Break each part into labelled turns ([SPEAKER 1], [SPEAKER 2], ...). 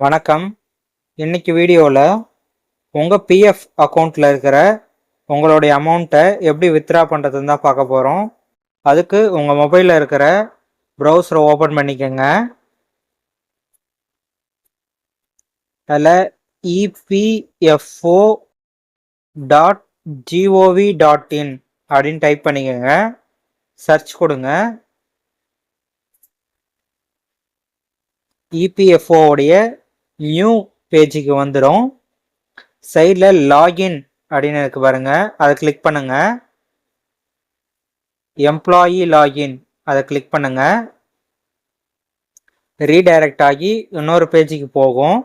[SPEAKER 1] வணக்கம். இன்னைக்கு வீடியோவில் உங்கள் பிஎஃப் அக்கௌண்ட்டில் இருக்கிற உங்களுடைய அமௌண்ட்டை எப்படி வித்ட்ரா பண்ணுறதுன்னு தான் பார்க்க போகிறோம். அதுக்கு உங்கள் மொபைலில் இருக்கிற ப்ரௌசரை ஓப்பன் பண்ணிக்கோங்க. அதில் epfo.gov.in அப்படின்னு டைப் பண்ணிக்கோங்க. சர்ச் கொடுங்க. இபிஎஃப்ஓ உடைய நியூ பேஜுக்கு வந்துடும். சைடில் லாகின் அப்படின்னு இருக்கு பாருங்க, அதை கிளிக் பண்ணுங்க. எம்ப்ளாயி லாகின் அதை கிளிக் பண்ணுங்க. ரீடைரக்ட் ஆகி இன்னொரு பேஜுக்கு போகும்.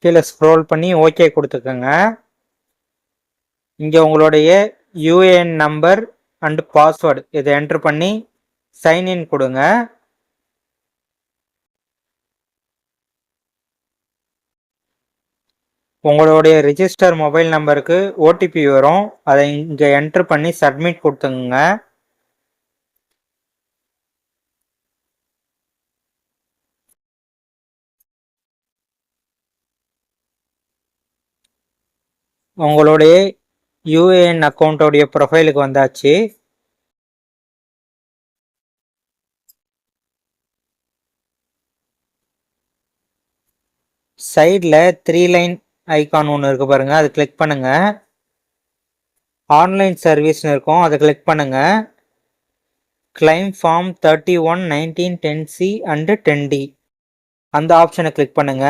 [SPEAKER 1] கீழே ஸ்க்ரோல் பண்ணி ஓகே கொடுத்துக்கோங்க. இங்கே உங்களுடைய யூஏஎன் நம்பர் அண்ட் பாஸ்வேர்டு இதை என்ட்ரு பண்ணி சைன்இன் கொடுங்க. உங்களுடைய ரிஜிஸ்டர் மொபைல் நம்பருக்கு ஓடிபி வரும். அதை இங்கே என்ட்ரு பண்ணி சப்மிட் கொடுத்துங்க. உங்களுடைய யூஏஎன் அக்கௌண்ட்டோடைய ப்ரொஃபைலுக்கு வந்தாச்சு. சைடில் 3 லைன் ஐகான் ஒன்று இருக்கு பாருங்க, அது கிளிக் பண்ணுங்க. ஆன்லைன் சர்வீஸ்னு இருக்கும், அதை கிளிக் பண்ணுங்க. Claim form 31 19 10C and 10D அந்த ஆப்ஷனை கிளிக் பண்ணுங்க.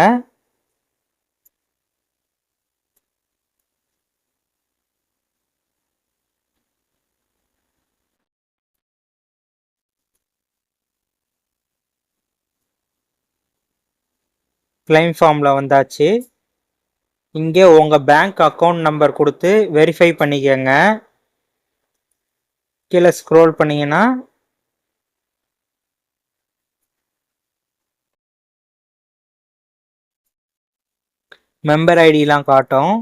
[SPEAKER 1] கிளைம் ஃபார்மில் வந்தாச்சு. இங்கே உங்கள் பேங்க் அக்கௌண்ட் நம்பர் கொடுத்து வெரிஃபை பண்ணிக்கோங்க. கீழே ஸ்க்ரோல் பண்ணிங்கன்னா மெம்பர் ஐடிலாம் காட்டும்.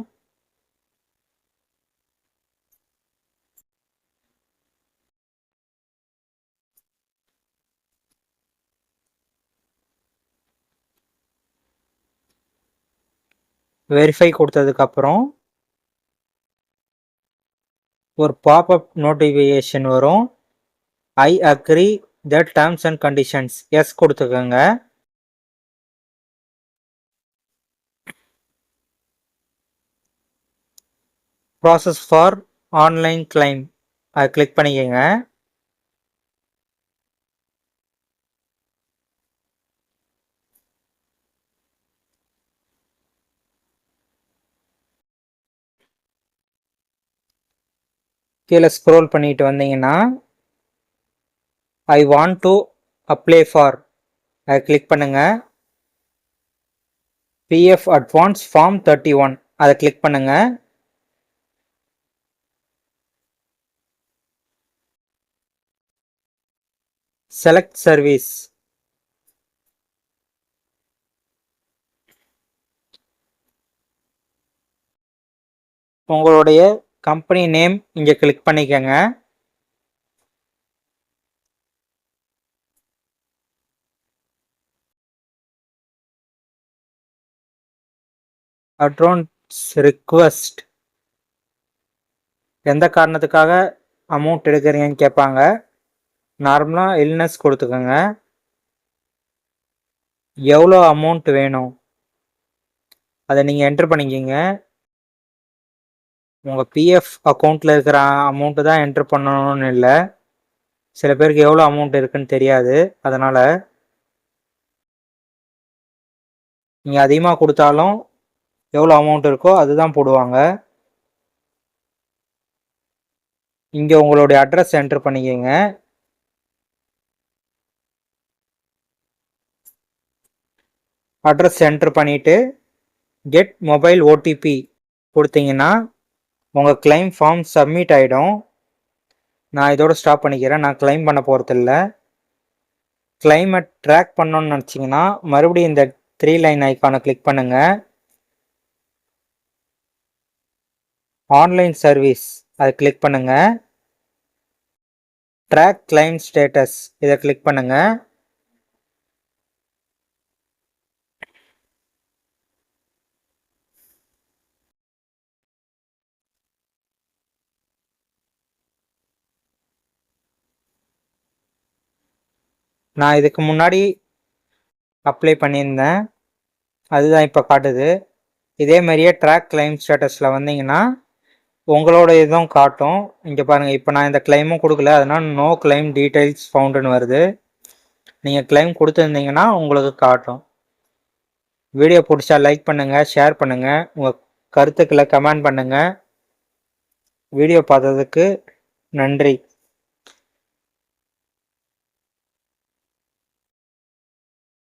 [SPEAKER 1] வெரிஃபை கொடுத்ததுக்கப்புறம் ஒரு பாப்அப் நோட்டிஃபிகேஷன் வரும். I agree the terms and conditions yes கொடுத்துக்கோங்க. ப்ராசஸ் ஃபார் ஆன்லைன் கிளைம் அதை கிளிக் பண்ணிக்கோங்க. கீழே ஸ்க்ரோல் பண்ணிட்டு வந்தீங்கன்னா I want to apply for அதை கிளிக் பண்ணுங்க. பிஎஃப் அட்வான்ஸ் ஃபார்ம் 31 அதை கிளிக் பண்ணுங்க. செலக்ட் சர்வீஸ் உங்களுடைய கம்பெனி நேம் இங்கே கிளிக் பண்ணிக்கோங்க. அட்வான்ஸ் ரிக்வெஸ்ட் எந்த காரணத்துக்காக அமௌண்ட் எடுக்கிறீங்கன்னு கேட்பாங்க. நார்மலாக இல்னஸ் கொடுத்துக்கோங்க. எவ்வளோ அமௌண்ட் வேணும் அதை நீங்கள் என்ட்ரு பண்ணிக்கிங்க. உங்கள் பிஎஃப் அக்கௌண்ட்டில் இருக்கிற அமௌண்ட்டு தான் என்ட்ரு பண்ணணும்னு இல்லை. சில பேருக்கு எவ்வளோ அமௌண்ட் இருக்குன்னு தெரியாது. அதனால் நீங்கள் அதிகமாக கொடுத்தாலும் எவ்வளோ அமௌண்ட் இருக்கோ அதுதான் போடுவாங்க. இங்கே உங்களுடைய அட்ரஸ் என்ட்ரு பண்ணிக்கோங்க. அட்ரஸ் என்ட்ரு பண்ணிவிட்டு கெட் மொபைல் ஓடிபி கொடுத்தீங்கன்னா உங்கள் கிளைம் ஃபார்ம் சப்மிட் ஆகிடும். நான் இதோட ஸ்டாப் பண்ணிக்கிறேன். நான் கிளைம் பண்ண போகிறதில்ல. கிளைமை ட்ராக் பண்ணணுன்னு நினச்சிங்கன்னா மறுபடியும் இந்த 3 லைன் ஐக்கானை கிளிக் பண்ணுங்கள். ஆன்லைன் சர்வீஸ் அதை கிளிக் பண்ணுங்கள். ட்ராக் கிளைம் ஸ்டேட்டஸ் இதை கிளிக் பண்ணுங்க. நான் இதுக்கு முன்னாடி அப்ளை பண்ணியிருந்தேன், அதுதான் இப்போ காட்டுது. இதே மாதிரியே ட்ராக் கிளைம் ஸ்டேட்டஸில் வந்தீங்கன்னா உங்களோட இதுவும் காட்டும். இங்கே பாருங்கள், இப்போ நான் இந்த கிளைமும் கொடுக்கல, அதனால் நோ கிளைம் டீட்டெயில்ஸ் ஃபவுண்டுன்னு வருது. நீங்கள் கிளைம் கொடுத்துருந்தீங்கன்னா உங்களுக்கு காட்டும். வீடியோ பிடிச்சா லைக் பண்ணுங்கள், ஷேர் பண்ணுங்கள், உங்கள் கருத்துக்களை கமெண்ட் பண்ணுங்கள். வீடியோ பார்த்ததுக்கு நன்றி.